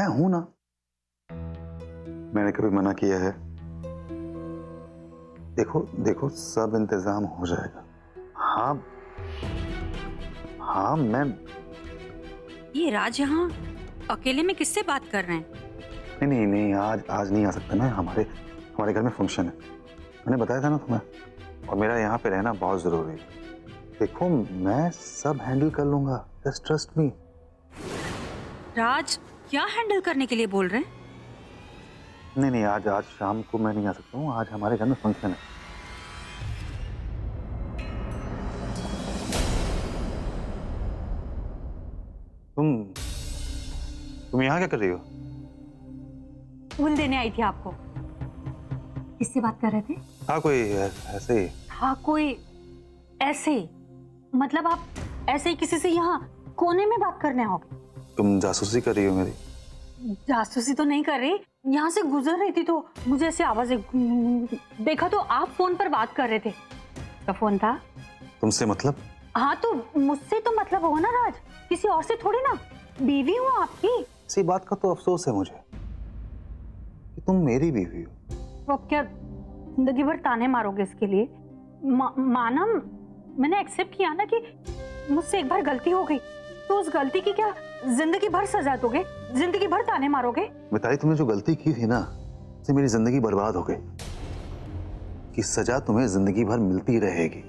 मैं हूं ना। मैंने कभी मना किया है? देखो देखो, सब इंतजाम हो जाएगा। हाँ हाँ, मैं ये राज यहाँ अकेले में किससे बात कर रहे हैं? नहीं नहीं नहीं, आज आज नहीं आ सकता मैं। हमारे हमारे घर में फंक्शन है, मैंने बताया था ना तुम्हें। और मेरा यहाँ पे रहना बहुत जरूरी है। देखो, मैं सब हैंडल कर लूंगा, जस्ट ट्रस्ट मी। राज क्या हैंडल करने के लिए बोल रहे हैं? नहीं नहीं, आज आज शाम को मैं नहीं आ सकता हूँ। आज हमारे घर में फंक्शन है। तुम यहाँ क्या कर रही हो? फूल देने आई थी आपको। किससे बात कर रहे थे? हाँ, कोई ऐसे ही। हाँ, कोई ऐसे? मतलब आप ऐसे ही किसी से यहाँ कोने में बात करने आओगे? तुम जासूसी कर रही हो मेरी? जासूसी तो नहीं कर रही, यहाँ से गुजर रही थी तो मुझे ऐसे आवाज देखा तो आप फोन पर बात कर रहे थे। क्या फोन था? तुमसे मतलब? हाँ, तो मुझसे तो मतलब होगा ना राज, किसी और से थोड़ी ना। बीवी हूँ आपकी। इसी बात का तो अफसोस है मुझे कि तुम मेरी बीवी हो। तो अब क्या जिंदगी भर ताने मारोगे इसके लिए? माना मैंने एक्सेप्ट किया ना कि मुझसे एक बार गलती हो गई, तो उस गलती की क्या जिंदगी भर सजा दोगे? जिंदगी भर ताने मारोगे? मिताली, तुमने जो गलती की थी ना, उससे मेरी जिंदगी बर्बाद हो गई। कि सजा तुम्हें जिंदगी भर मिलती रहेगी।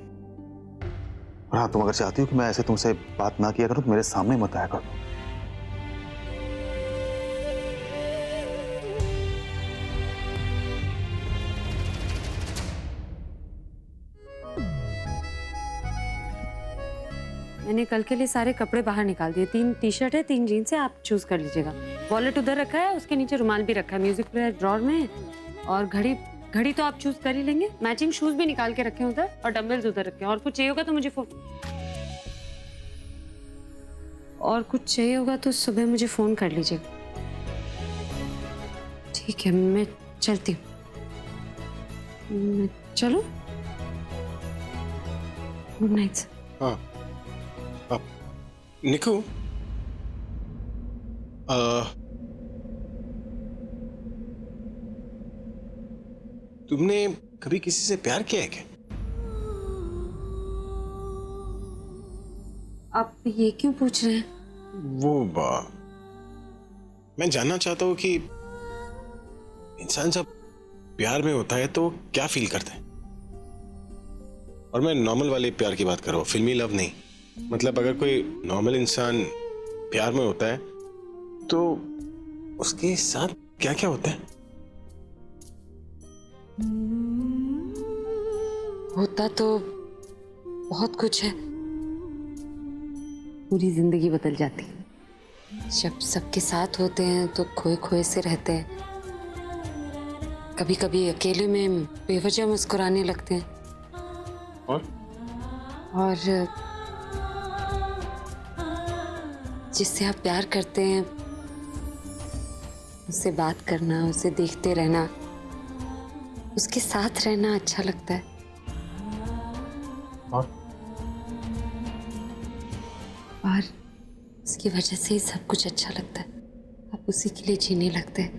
और हाँ, तुम अगर चाहती हो कि मैं ऐसे तुमसे बात ना किया करूं तो मेरे सामने मत आया करो। मैंने कल के लिए सारे कपड़े बाहर निकाल दिए। 3 टी-शर्ट है, 3 जीन्स है, आप चूज कर लीजिएगा। वॉलेट उधर रखा है, उसके नीचे रुमाल भी रखा है, म्यूजिक प्लेयर ड्रॉर में है, और घड़ी तो आप चूज कर ही लेंगे। मैचिंग शूज भी निकाल के रखे हैं उधर, और डंबल्स उधर रखे हैं। और कुछ चाहिए होगा तो सुबह मुझे फोन कर लीजिएगा। ठीक है, मैं चलती हूँ। चलो, गुड नाइट। हाँ, निकू, तुमने कभी किसी से प्यार किया है क्या? आप ये क्यों पूछ रहे हैं? मैं जानना चाहता हूँ कि इंसान जब प्यार में होता है तो क्या फील करता है। और मैं नॉर्मल वाले प्यार की बात कर रहा हूँ, फिल्मी लव नहीं। मतलब अगर कोई नॉर्मल इंसान प्यार में होता है तो उसके साथ क्या क्या होता है? होता तो बहुत कुछ है। पूरी जिंदगी बदल जाती है। जब सबके साथ होते हैं तो खोए खोए से रहते हैं। कभी कभी अकेले में बेवजह मुस्कुराने लगते हैं। और जिससे आप प्यार करते हैं उससे बात करना, उसे देखते रहना, उसके साथ रहना अच्छा लगता है। और उसकी वजह से ही सब कुछ अच्छा लगता है। आप उसी के लिए जीने लगते हैं,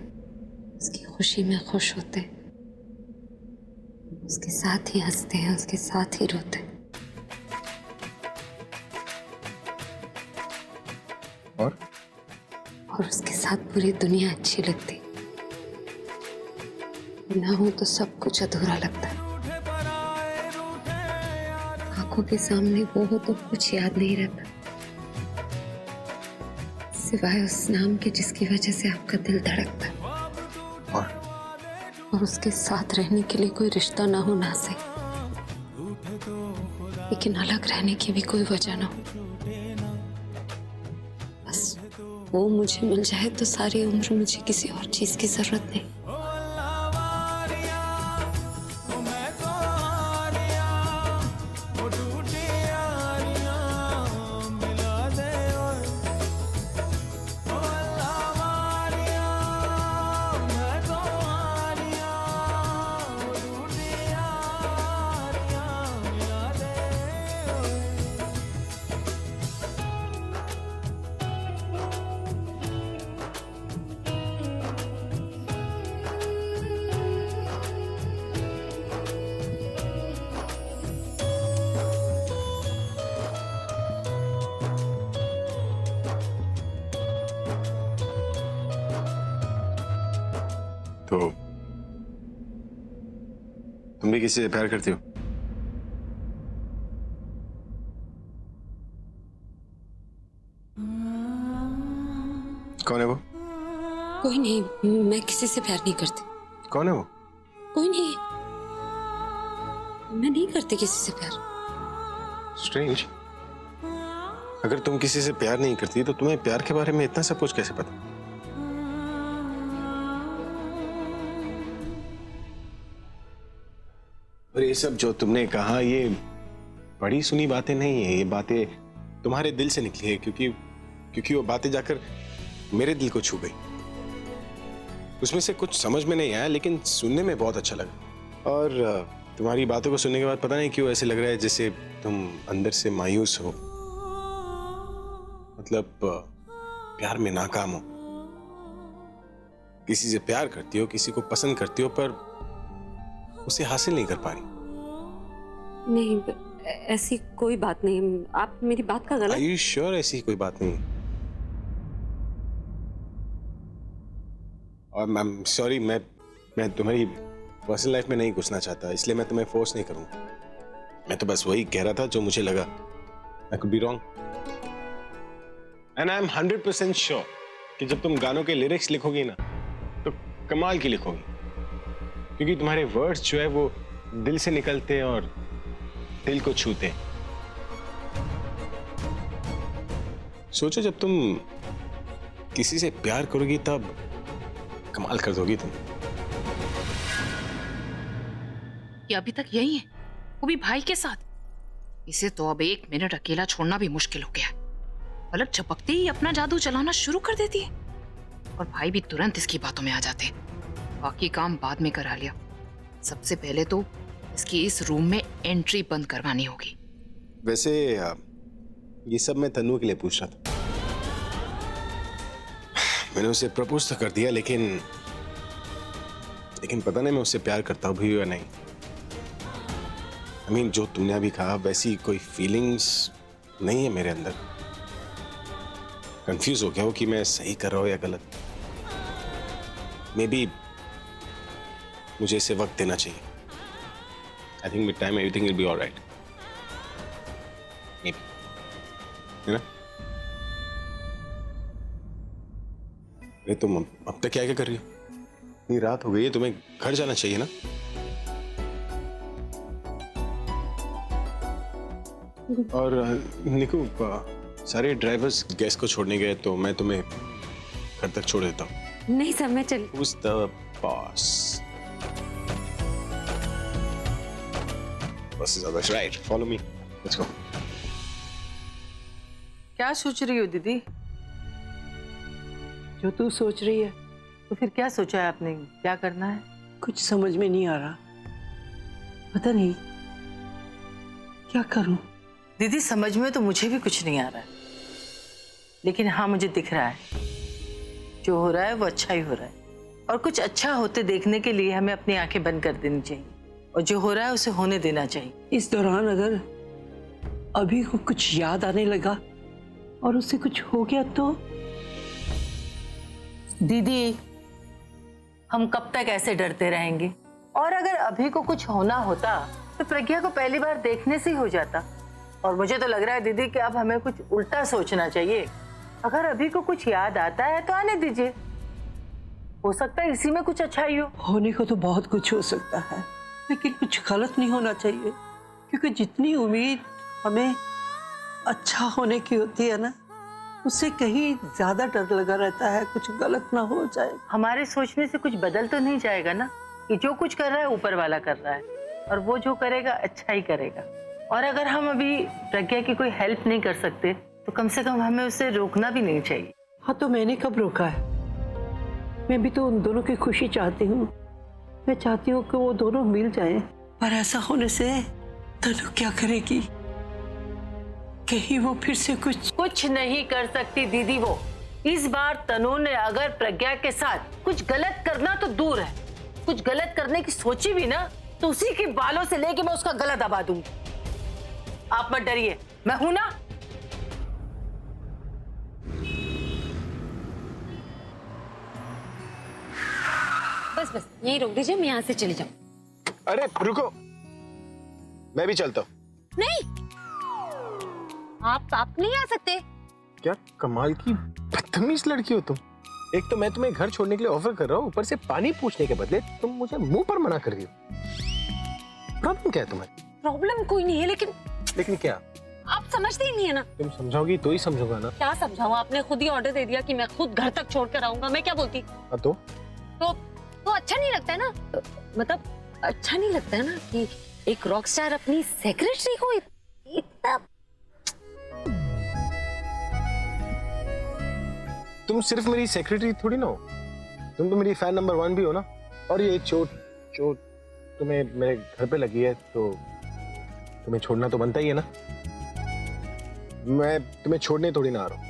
उसकी खुशी में खुश होते हैं, उसके साथ ही हंसते हैं, उसके साथ ही रोते हैं। और उसके साथ पूरी दुनिया अच्छी लगती। ना हो तो सब कुछ अधूरा लगता है। आंखों के सामने वो हो तो कुछ याद नहीं रहता, सिवाय उस नाम के जिसकी वजह से आपका दिल धड़कता है। और उसके साथ रहने के लिए कोई रिश्ता ना हो ना सही, लेकिन अलग रहने की भी कोई वजह ना हो। बस वो मुझे मिल जाए तो सारी उम्र मुझे किसी और चीज की जरूरत नहीं। तो तुम भी किसी से प्यार करती हो? कौन है वो? कोई नहीं, मैं किसी से प्यार नहीं करती। कौन है वो? कोई नहीं, मैं नहीं करती किसी से प्यार। स्ट्रेंज। अगर तुम किसी से प्यार नहीं करती तो तुम्हें प्यार के बारे में इतना सब कुछ कैसे पता? और ये सब जो तुमने कहा, ये बड़ी सुनी बातें नहीं है, ये बातें तुम्हारे दिल से निकली है, क्योंकि वो बातें जाकर मेरे दिल को छू गई। उसमें से कुछ समझ में नहीं आया, लेकिन सुनने में बहुत अच्छा लगा। और तुम्हारी बातों को सुनने के बाद पता नहीं क्यों ऐसे लग रहा है जैसे तुम अंदर से मायूस हो, मतलब प्यार में नाकाम हो। किसी से प्यार करती हो, किसी को पसंद करती हो, पर उसे हासिल नहीं कर पा रही। नहीं, ऐसी कोई बात नहीं। आप मेरी बात का गलत। Are you sure ऐसी कोई बात नहीं? और मैम सॉरी, मैं तुम्हारी पर्सनल लाइफ में नहीं घुसना चाहता, इसलिए मैं तुम्हें फोर्स नहीं करूंगा। मैं तो बस वही कह रहा था जो मुझे लगा। I could be wrong. And I am 100% sure कि जब तुम गानों के लिरिक्स लिखोगी ना, तो कमाल की लिखोगी, क्योंकि तुम्हारे वर्ड्स जो है वो दिल से निकलते हैं और दिल को छूते हैं। सोचो, जब तुम किसी से प्यार करोगी तब कमाल कर दोगी तुम। ये अभी तक यही है, वो भी भाई के साथ। इसे तो अब 1 मिनट अकेला छोड़ना भी मुश्किल हो गया है। पलक झपकते ही अपना जादू चलाना शुरू कर देती है, और भाई भी तुरंत इसकी बातों में आ जाते हैं। बाकी काम बाद में करा लिया, सबसे पहले तो इसकी इस रूम में एंट्री बंद करवानी होगी। वैसे ये सब मैं तन्नू के लिए पूछ रहा था। मैंने उसे प्रपोज तो कर दिया, लेकिन पता नहीं मैं उससे प्यार करता हूँ भी या नहीं। I mean, जो तुमने अभी कहा वैसी कोई फीलिंग्स नहीं है मेरे अंदर। कंफ्यूज हो गया हूँ कि मैं सही कर रहा हूँ या गलत। मे बी मुझे इसे वक्त देना चाहिए। I think with time everything will be all right. Maybe. है ना? अरे तुम अब तक क्या कर रही हो? इतनी रात हो गई है, तुम्हें घर जाना चाहिए ना? और निकू, सारे ड्राइवर्स गैस को छोड़ने गए, तो मैं तुम्हें घर तक छोड़ देता हूँ। नहीं सर, मैं चल। Who's the boss? Boss is always right. Follow me. Let's go. क्या सोच रही हो दीदी? जो तू सोच रही है, तो फिर क्या सोचा है आपने? क्या करना है? कुछ समझ में नहीं आ रहा, पता नहीं क्या करूं। दीदी समझ में तो मुझे भी कुछ नहीं आ रहा है, लेकिन हाँ मुझे दिख रहा है जो हो रहा है वो अच्छा ही हो रहा है, और कुछ अच्छा होते देखने के लिए हमें अपनी आंखें बंद कर देनी चाहिए, और जो हो रहा है उसे होने देना चाहिए। इस दौरान अगर अभी को कुछ याद आने लगा और उससे कुछ हो गया तो? दीदी हम कब तक ऐसे डरते रहेंगे? और अगर अभी को कुछ होना होता तो प्रज्ञा को पहली बार देखने से ही हो जाता। और मुझे तो लग रहा है दीदी कि अब हमें कुछ उल्टा सोचना चाहिए। अगर अभी को कुछ याद आता है तो आने दीजिए, हो सकता है इसी में कुछ अच्छा ही हो। होने को तो बहुत कुछ हो सकता है, लेकिन कुछ गलत नहीं होना चाहिए, क्योंकि जितनी उम्मीद हमें अच्छा होने की होती है ना, उससे कहीं ज्यादा डर लगा रहता है कुछ गलत ना हो जाए। हमारे सोचने से कुछ बदल तो नहीं जाएगा ना कि जो कुछ कर रहा है ऊपर वाला कर रहा है, और वो जो करेगा अच्छा ही करेगा। और अगर हम अभी प्रज्ञा की कोई हेल्प नहीं कर सकते तो कम से कम हमें उसे रोकना भी नहीं चाहिए। हाँ, तो मैंने कब रोका है? मैं भी तो उन दोनों की खुशी चाहती हूँ। मैं चाहती हूँ कि वो दोनों मिल जाएं, पर ऐसा होने से तनु क्या करेगी? कहीं वो फिर से कुछ नहीं कर सकती दीदी वो। इस बार तनु ने अगर प्रज्ञा के साथ कुछ गलत करना तो दूर है, कुछ गलत करने की सोची भी ना तो उसी के बालों से लेके मैं उसका गला दबा दूंगी। आप मत डरिए, मैं हूं ना। बस बस यहीं रोक दीजिए, मैं यहाँ से चली जाऊँ। अरे रुको, मैं भी चलता हूँ। नहीं, आप नहीं आ सकते। क्या कमाल की बदतमीज लड़की हो तुम। एक तो मैं तुम्हें घर छोड़ने के लिए ऑफर कर रहा हूँ, ऊपर से पानी पूछने के बदले तुम मुझे मुंह पर मना कर रही हो। प्रॉब्लम क्या है तुम्हारी? प्रॉब्लम कोई नहीं है, लेकिन क्या? आप समझते ही नहीं है ना। तुम समझाओगी तो ही समझूंगा ना। क्या समझाऊं? आपने खुद ही ऑर्डर दे दिया कि मैं खुद घर तक छोड़ कर आऊंगा, मैं क्या बोलती? तो अच्छा नहीं लगता है ना, मतलब अच्छा नहीं लगता है ना कि एक रॉकस्टार अपनी सेक्रेटरी को इतना। तुम सिर्फ मेरी सेक्रेटरी थोड़ी ना हो, तुम तो मेरी फैन नंबर 1 भी हो ना। और ये चोट तुम्हें मेरे घर पे लगी है तो तुम्हें छोड़ना तो बनता ही है ना। मैं तुम्हें छोड़ने थोड़ी ना आ रहा हूँ,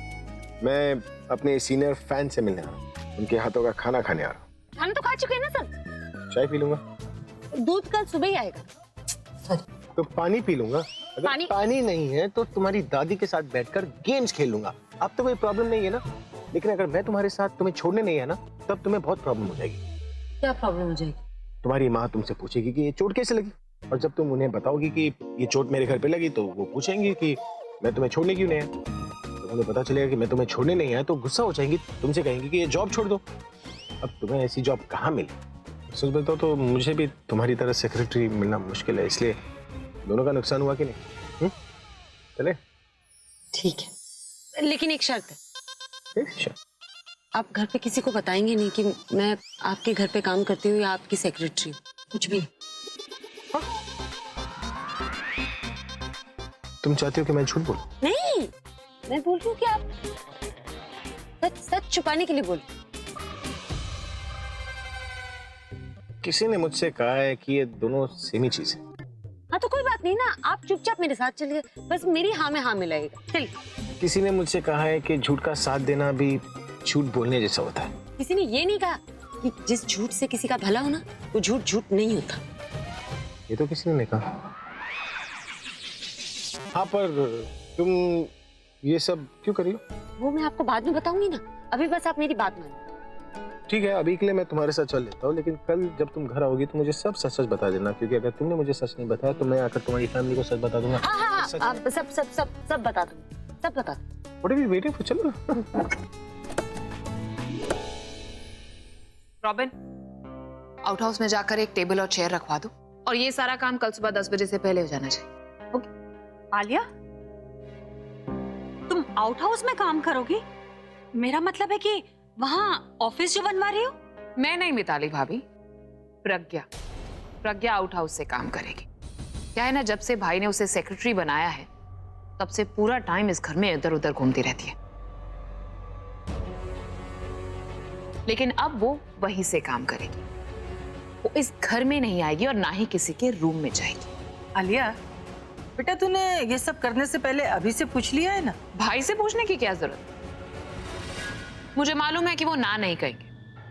मैं अपने सीनियर फैन से मिलने आ रहा हूँ, उनके हाथों का खाना खाने आ रहा हूँ। खाना तो खा चुके हैं ना सर। चाय पी लूंगा। दूध कल सुबह ही आएगा। तो पानी पी लूंगा। अगर पानी नहीं है तो तुम्हारी दादी के साथ बैठकर गेम्स खेल लूंगा। अब तो कोई प्रॉब्लम नहीं है ना। लेकिन अगर मैं तुम्हारे साथ तुम्हें छोड़ने नहीं है ना, तब तुम्हें बहुत प्रॉब्लम हो जाएगी। क्या प्रॉब्लम हो जाएगी? तुम्हारी माँ तुमसे पूछेगी कि ये चोट कैसे लगी, और जब तुम उन्हें बताओगी कि ये चोट मेरे घर पे लगी तो वो पूछेंगी कि मैं तुम्हें छोड़ने क्यों नहीं आया। तो उन्हें पता चलेगा कि मैं तुम्हें छोड़ने नहीं आया तो गुस्सा हो जाएंगी, तुमसे कहेंगी कि ये जॉब छोड़ दो। अब तुम्हें ऐसी जॉब कहाँ मिली? सच बताओ तो मुझे भी तुम्हारी तरह सेक्रेटरी मिलना मुश्किल है, इसलिए दोनों का नुकसान हुआ कि नहीं? चले ठीक है, लेकिन एक शर्त है। अच्छा। आप घर पे किसी को बताएंगे नहीं कि मैं आपके घर पे काम करती हूँ या आपकी सेक्रेटरी हूँ, कुछ भी। तुम चाहती हो कि मैं झूठ बोलूं? नहीं, मैं बोल रही हूँ कि आप सच छुपाने के लिए बोल। किसी ने मुझसे कहा है कि ये दोनों सेम ही चीज है। हाँ तो कोई बात नहीं ना, आप चुपचाप मेरे साथ चलिए, बस मेरी हाँ में हाँ मिलाएगा। चलिए। किसी ने मुझसे कहा है कि झूठ का साथ देना भी झूठ बोलने जैसा होता है। किसी ने ये नहीं कहा कि जिस झूठ से किसी का भला होना वो झूठ नहीं होता। ये तो किसी ने कहा। हाँ, पर तुम ये सब क्यों कर रही हो? वो मैं आपको बाद में बताऊंगी ना, अभी बस आप मेरी बात मानो। ठीक है, अभी के लिए मैं तुम्हारे साथ चल लेता हूँ, लेकिन कल जब तुम घर आओगी तो मुझे सब सच सच बता देना, क्योंकि अगर तुमने मुझे सच नहीं बताया तो मैं आकर तुम्हारी फैमिली को सच बता दूंगा। हाँ, आप सब बता दूंगी, सब बता दूंगी। What are we waiting for? चलो। रॉबिन, आउट हाउस में जाकर एक टेबल और चेयर रखवा दो, और ये सारा काम कल सुबह 10 बजे से पहले हो जाना चाहिए। ओके। आलिया, तुम आउट हाउस में काम करोगी? मेरा मतलब है कि वहाँ ऑफिस जो बनवा रही हो? मैं नहीं मिताली भाभी, प्रज्ञा आउट हाउस से काम करेगी। क्या है ना, जब से भाई ने उसे सेक्रेटरी बनाया है तब से पूरा टाइम इस घर में इधर उधर घूमती रहती है, लेकिन अब वो वहीं से काम करेगी। वो इस घर में नहीं आएगी और ना ही किसी के रूम में जाएगी। आलिया, बेटा तूने ये सब करने से पहले अभी से पूछ लिया है ना? भाई से पूछने की क्या जरूरत? मुझे मालूम है कि वो ना नहीं कहेंगे।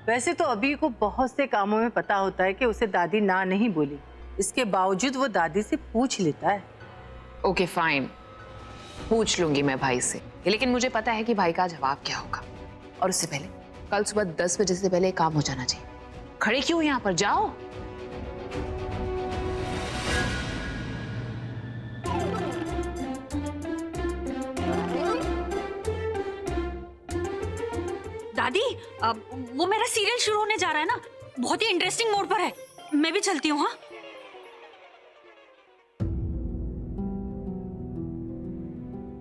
वैसे तो अभी को बहुत से कामों में पता होता है कि उसे दादी ना नहीं बोली, इसके बावजूद वो दादी से पूछ लेता है। ओके फाइन, पूछ लूंगी मैं भाई से, लेकिन मुझे पता है कि भाई का जवाब क्या होगा। और उससे पहले कल सुबह 10 बजे से पहले काम हो जाना चाहिए। खड़े क्यों यहाँ पर, जाओ। दादी, अब वो मेरा सीरियल शुरू होने जा रहा है ना, बहुत ही इंटरेस्टिंग मोड पर है, मैं भी चलती हूँ। हाँ,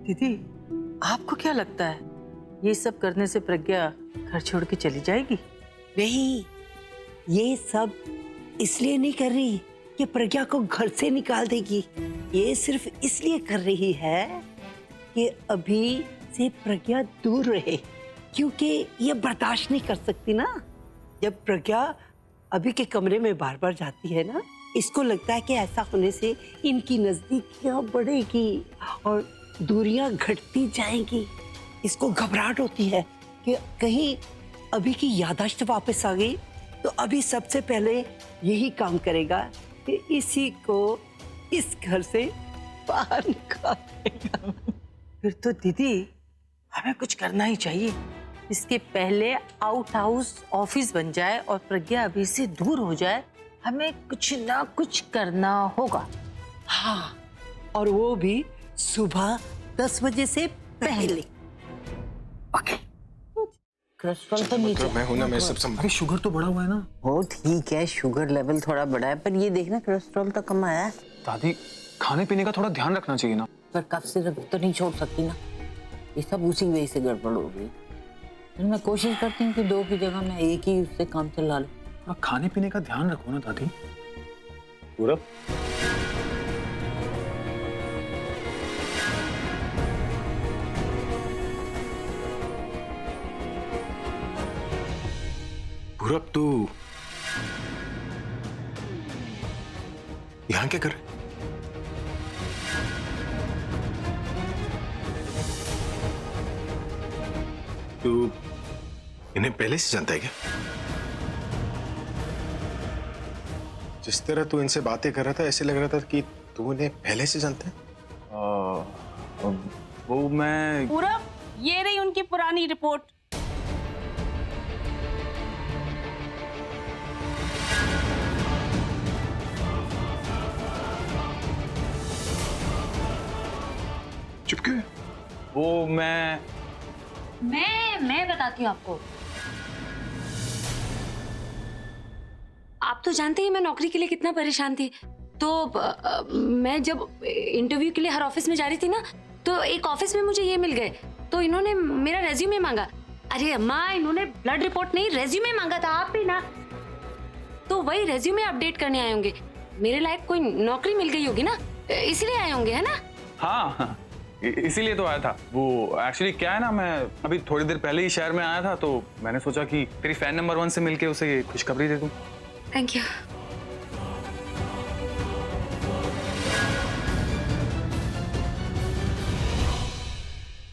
दीदी आपको क्या लगता है ये सब करने से प्रज्ञा घर छोड़ के चली जाएगी? नहीं, ये सब इसलिए नहीं कर रही कि प्रज्ञा को घर से निकाल देगी। ये सिर्फ इसलिए कर रही है कि अभी से प्रज्ञा दूर रहे, क्योंकि ये बर्दाश्त नहीं कर सकती ना। जब प्रज्ञा अभी के कमरे में बार बार जाती है ना, इसको लगता है कि ऐसा होने से इनकी नजदीकियां बढ़ेगी और दूरियां घटती जाएंगी। इसको घबराहट होती है कि कहीं अभी की याददाश्त वापस आ गई तो अभी सबसे पहले यही काम करेगा कि इसी को इस घर से बाहर निकालेगा। फिर तो दीदी हमें कुछ करना ही चाहिए। इसके पहले आउट हाउस ऑफिस बन जाए और प्रज्ञा अभी से दूर हो जाए, हमें कुछ ना कुछ करना होगा। हाँ, और वो भी सुबह 10 बजे से पहले। ओके। कोलेस्ट्रॉल तो नीचे मैं हूं ना, मैं सब अरे शुगर तो बढ़ा हुआ है ना। वो ठीक है, शुगर लेवल थोड़ा बढ़ा है, पर ये देखना कोलेस्ट्रॉल तो कम आया है। दादी खाने पीने का थोड़ा ध्यान रखना चाहिए ना। पर कफ सिरप तो नहीं छोड़ सकती ना, ये सब उसी वजह से गड़बड़ हो गई। तो मैं कोशिश करती हूँ कि 2 की जगह मैं 1 ही उससे काम चला लूं। थोड़ा खाने पीने का ध्यान रखो ना दादी। पूरा पूरब, तू यहां क्या कर रहे? तू इन्हें पहले से जानता है क्या? जिस तरह तू इनसे बातें कर रहा था ऐसे लग रहा था कि तू इन्हें पहले से जानता है। वो मैं पूरब, ये रही उनकी पुरानी रिपोर्ट। चुप क्यों है? वो मैं बताती हूँ आपको। आप तो जानते हैं मैं नौकरी के लिए कितना परेशान थी। तो मैं जब इंटरव्यू के लिए हर ऑफिस में जा रही थी ना, तो एक ऑफिस में मुझे ये मिल गए। तो इन्होंने मेरा रेज्यूमे मांगा। अरे अम्मा, इन्होंने ब्लड रिपोर्ट नहीं, रेज्यूमे मांगा था। आप भी ना, तो वही रेज्यूमे अपडेट करने आए होंगे। मेरे लायक कोई नौकरी मिल गई होगी ना, इसलिए आए होंगे, है ना? हाँ, इसीलिए तो आया था। वो एक्चुअली क्या है ना, मैं अभी थोड़ी देर पहले ही शहर में आया था, तो मैंने सोचा कि तेरी फैन नंबर 1 से मिलके उसे खुशखबरी दे दूं। Thank you.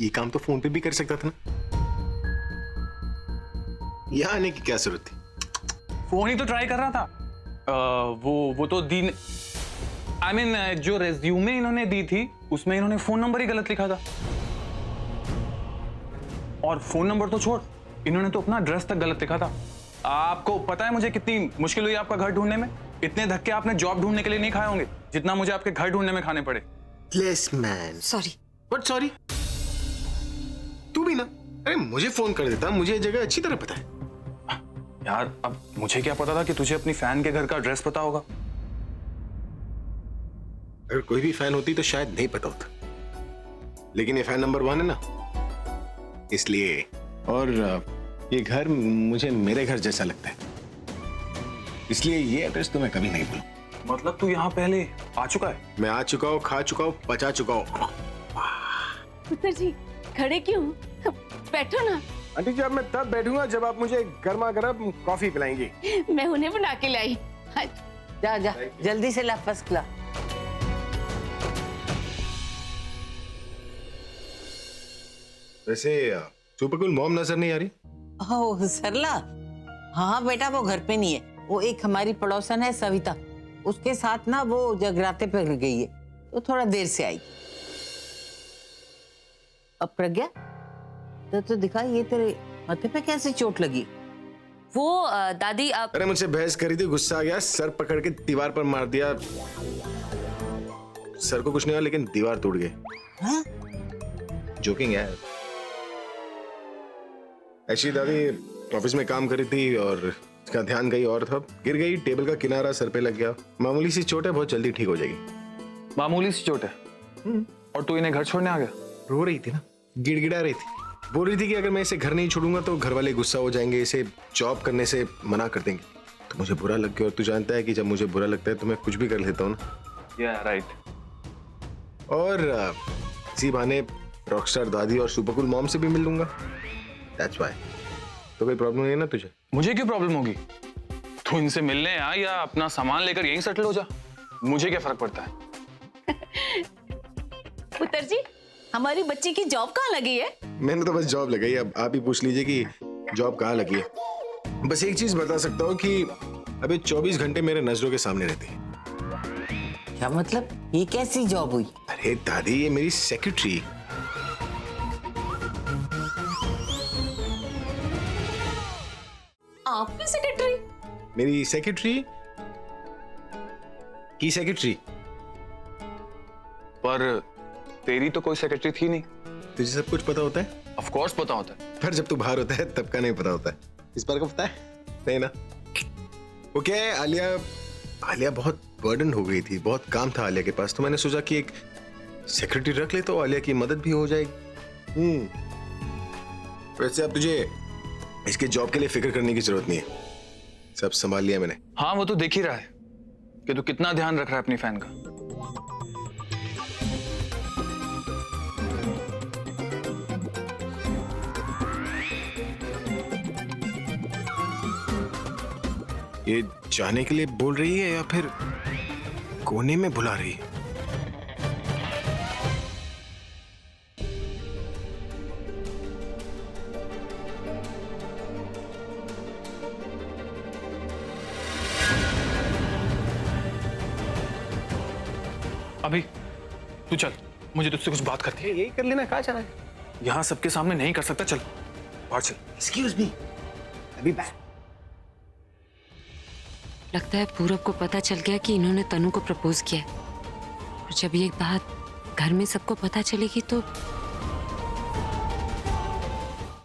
ये काम तो फोन पे भी कर सकता था ना, यहाँ आने की क्या जरूरत थी? फोन ही तो ट्राई कर रहा था। वो तो दी I mean, जो रेज्यूमे इन्होंने दी थी उसमें इन्होंने फोन नंबर ही गलत लिखा था। और फोन नंबर तो छोड़, इन्होंने तो अपना एड्रेस तक गलत लिखा था। आपको पता है मुझे कितनी मुश्किल हुई आपका घर ढूंढने में? इतने धक्के आपने जॉब ढूंढने के लिए नहीं खाए होंगे जितना मुझे आपके घर ढूंढने में खाने पड़े। Yes, man. Sorry. What sorry? तू भी ना, अरे मुझे फोन कर देता, मुझे ये जगह अच्छी तरह पता है। यार अब मुझे क्या पता था कि तुझे अपनी फैन के घर का एड्रेस पता होगा। अगर कोई भी फैन होती तो शायद नहीं पता होता, लेकिन ये फैन नंबर 1 है ना, इसलिए। और ये घर मुझे मेरे घर जैसा लगता है, इसलिए ये एड्रेस तो मैं कभी नहीं भूलूं। मतलब तू यहाँ पहले आ चुका है? मैं आ चुका हूँ, खा चुका हूँ, पचा चुका हूँ। पुत्र जी, खड़े क्यों? बैठो ना। आंटी जी, अब मैं तब बैठूंगा जब आप मुझे गर्मा गर्म कॉफी पिलाएंगी। मैं उन्हें बना के लाई। जा जा, जल्दी से ला, फर्स्ट क्लास। वैसे सुपरकूल मॉम नजर नहीं आ रही? ओह सरला, हाँ बेटा, वो घर पे नहीं है। वो एक हमारी पड़ोसन है सविता, उसके साथ ना वो जगराते पे गई है, तो थोड़ा देर से आई। अब प्रज्ञा, तो दिखा, ये तेरे माथे पे कैसे चोट लगी? वो दादी आप अरे मुझसे बहस करी थी, गुस्सा आ गया, सर पकड़ के दीवार पर मार दिया। सर को कुछ नहीं हुआ, लेकिन दीवार टूट गई। हाँ? जोकिंग है। एक्चुअली दादी ऑफिस में काम करी थी और इसका ध्यान कहीं और था, गिर गई, टेबल का किनारा सर पे लग गया। मामूली सी चोट है, बहुत जल्दी ठीक हो जाएगी। मामूली सी चोट है? और तू इन्हें घर छोड़ने आ गया? रो रही थी ना, गिड़गिड़ा रही थी, बोल रही थी कि अगर मैं इसे घर नहीं छोड़ूंगा तो घर वाले गुस्सा हो जाएंगे, इसे जॉब करने से मना कर देंगे। तो मुझे बुरा लग गया, और तू जानता है कि जब मुझे बुरा लगता है तो मैं कुछ भी कर लेता हूँ ना। या राइट। और इसी बहाने रॉकस्टार दादी और सुपरकूल मॉम से भी मिल लूंगा। That's why. तो कोई प्रॉब्लम नहीं है ना तुझे? मुझे क्यों प्रॉब्लम होगी? तू इनसे मिलने आ या अपना सामान लेकर यहीं सेटल हो जा, मुझे क्या फर्क पड़ता है? पुत्र जी, हमारी बच्ची की जॉब कहाँ लगी है? मैंने तो बस जॉब लगाई, अब आप ही पूछ लीजिए कि जॉब कहाँ लगी है। बस एक चीज बता सकता हूँ कि अभी 24 घंटे मेरे नजरों के सामने रहती है। क्या मतलब? ये कैसी जॉब हुई? अरे दादी, ये मेरी सेक्रेटरी। आपकी सेक्रेटरी? मेरी सेक्रेटरी की सेक्रेटरी। पर तेरी तो कोई सेक्रेटरी थी नहीं। तुझे सब कुछ पता होता है? ऑफ कोर्स पता होता है। पर जब तू बाहर होता है तब का नहीं पता होता है। इस बार का पता है? नहीं ना। वो क्या है, आलिया बहुत बर्डन हो गई थी, बहुत काम था आलिया के पास, तो मैंने सोचा कि एक सेक्रेटरी रख ले तो आलिया की मदद भी हो जाएगी। वैसे अब तुझे इसके जॉब के लिए फिक्र करने की जरूरत नहीं है, सब संभाल लिया मैंने। हाँ वो तो देख ही रहा है कि तू कितना ध्यान रख रहा है अपनी फैन का। ये जाने के लिए बोल रही है या फिर कोने में बुला रही है? अभी तू चल, मुझे तुझसे कुछ बात करनी है। यही कर लेना, कहाँ जाना है? यहाँ सबके सामने नहीं कर सकता, चल बाहर चल। एक्सक्यूज मी, अभी बैक। लगता है पूरब को पता चल गया कि इन्होंने तनु को प्रपोज किया है। और जब ये बात घर में सबको पता चलेगी तो